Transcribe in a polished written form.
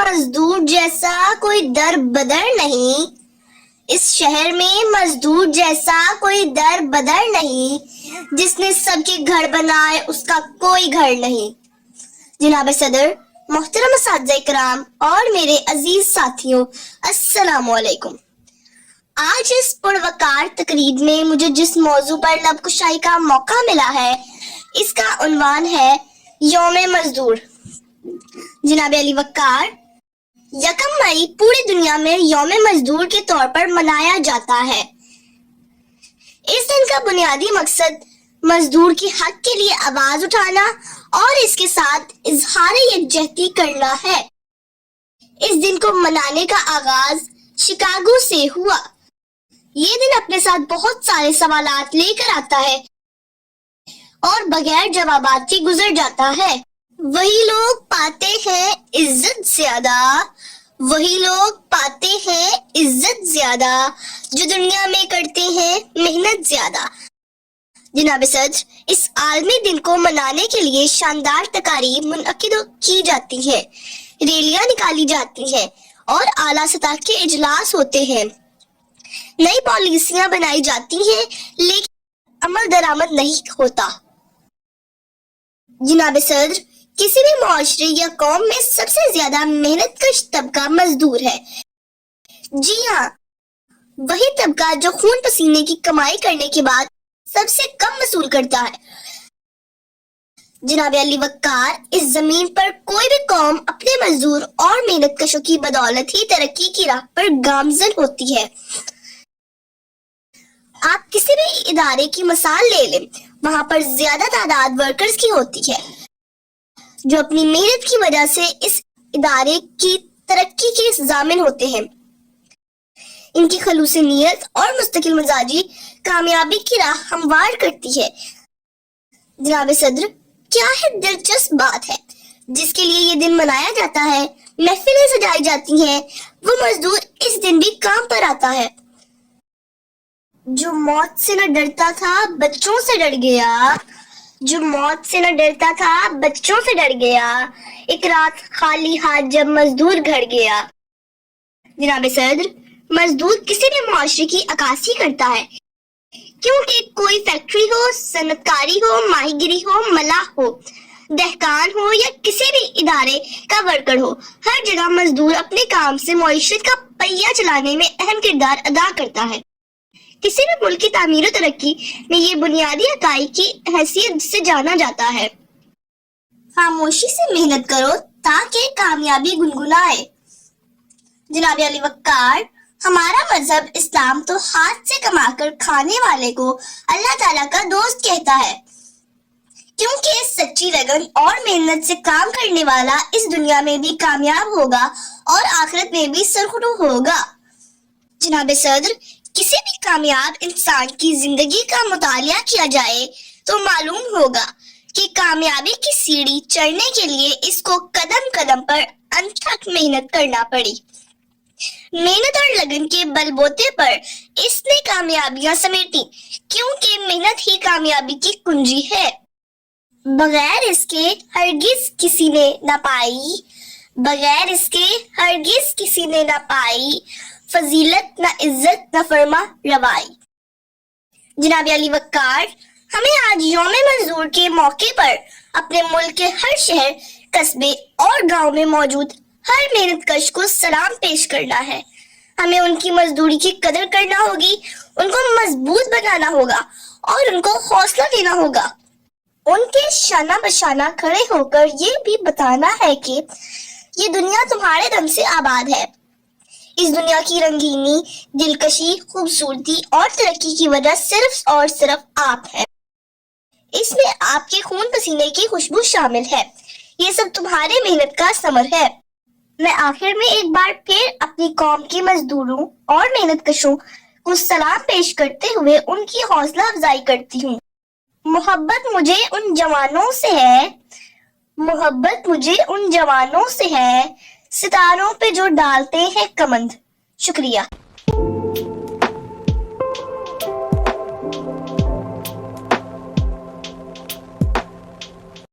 मजदूर जैसा कोई दर बदर नहीं, इस शहर में मजदूर जैसा कोई दर बदर नहीं, जिसने सबके घर बनाए उसका कोई घर नहीं। जनाब सदर, मोहतरम असातिज़ा इकराम और मेरे अजीज साथियों, अस्सलामु अलैकुम। आज इस पुरवकार तकरीब में मुझे जिस मौजू पर लबकुशाई का मौका मिला है, इसका उन्वान है यौम मजदूर। जनाब अली वक्कार, 1 मई पूरी दुनिया में यौम मजदूर के तौर पर मनाया जाता है। इस दिन का बुनियादी मकसद मजदूर के हक के लिए आवाज उठाना और इसके साथ इजहार यकजहती करना है। इस दिन को मनाने का आगाज शिकागो से हुआ। ये दिन अपने साथ बहुत सारे सवालात लेकर आता है और बगैर जवाबात के गुजर जाता है। वही लोग पाते हैं इज्जत ज्यादा, वही लोग पाते हैं इज्जत ज्यादा, जो दुनिया में करते हैं मेहनत ज्यादा। जनाब सदर, इस आलमी दिन को मनाने के लिए शानदार तकारीब मुनअक्किद की जाती है, रैलियां निकाली जाती हैं और आला सतह के इजलास होते हैं। नई पॉलिसियां बनाई जाती हैं, लेकिन अमल दरामद नहीं होता। जनाब सदर, किसी भी मुआशरे या कौम में सबसे ज्यादा मेहनत कश तबका मजदूर है। जी हाँ, वही तबका जो खून पसीने की कमाई करने के बाद सबसे कम वसूल करता है। जनाब अली वक्कार, इस जमीन पर कोई भी कौम अपने मजदूर और मेहनत कशों की बदौलत ही तरक्की की राह पर गामजन होती है। आप किसी भी इदारे की मिसाल ले लें, वहां पर ज्यादा तादाद वर्कर्स की होती है, जो अपनी मेहनत की वजह से इस इदारे की तरक्की के जामिन होते हैं। इनकी खलूस नीयत और मुस्तकिल मिजाजी कामयाबी की राह हमवार करती है। जनाब सदर, क्या है दिलचस्प बात है जिसके लिए ये दिन मनाया जाता है, महफिलें सजाई जाती हैं, वो मजदूर इस दिन भी काम पर आता है। जो मौत से न डरता था बच्चों से डर गया, जो मौत से न डरता था बच्चों से डर गया, एक रात खाली हाथ जब मजदूर घर गया। जनाब सदर, मजदूर किसी भी मुआशरे की अक्कासी करता है, क्योंकि कोई फैक्ट्री हो, सनतकारी हो, माहीगिरी हो, मलाह हो, दहकान हो या किसी भी इदारे का वर्कर हो, हर जगह मजदूर अपने काम से मईशत का पहिया चलाने में अहम किरदार अदा करता है। किसी भी मुल्क की तामीर और तरक्की में ये बुनियादी इकाई की हैसियत से जाना जाता है। खामोशी से मेहनत करो ताकि कामयाबी गुनगुनाए। जनाब अली वक्कार, हमारा मजहब इस्लाम तो हाथ से कमाकर खाने वाले को अल्लाह ताला का दोस्त कहता है, क्योंकि सच्ची लगन और मेहनत से काम करने वाला इस दुनिया में भी कामयाब होगा और आखिरत में भी सरखुरू होगा। जनाब सदर, किसी भी कामयाब इंसान की जिंदगी का मुतालिया किया जाए तो मालूम होगा कि कामयाबी की सीढ़ी चढ़ने के लिए इसको कदम कदम पर अनथक मेहनत करना पड़ी। मेहनत और लगन के बलबूते पर इसने कामयाबियां समेटी, क्योंकि मेहनत ही कामयाबी की कुंजी है। बगैर इसके हरगिज किसी ने न पाई, बगैर इसके हरगिज किसी ने न पाई, फजीलत न इज्जत न फरमा रवाई। जनाब अली वक्कार, हमें आज यौम मजदूर के मौके पर अपने मुल्क के हर शहर, कस्बे और गांव में मौजूद हर मेहनत कश को सलाम पेश करना है। हमें उनकी मजदूरी की कदर करना होगी, उनको मजबूत बनाना होगा और उनको हौसला देना होगा। उनके शाना बशाना खड़े होकर ये भी बताना है कि ये दुनिया तुम्हारे दम से आबाद है। इस दुनिया की रंगीनी, दिलकशी, खूबसूरती और तरक्की की वजह सिर्फ और सिर्फ आप है। इसमें आपके खून पसीने की खुशबू शामिल है। ये सब तुम्हारे मेहनत का समर है। मैं आखिर में एक बार फिर अपनी कौम के मजदूरों और मेहनत कशों को सलाम पेश करते हुए उनकी हौसला अफजाई करती हूँ। मोहब्बत मुझे उन जवानों से है, मोहब्बत मुझे उन जवानों से है, सितारों पे जो डालते हैं कमंद। शुक्रिया।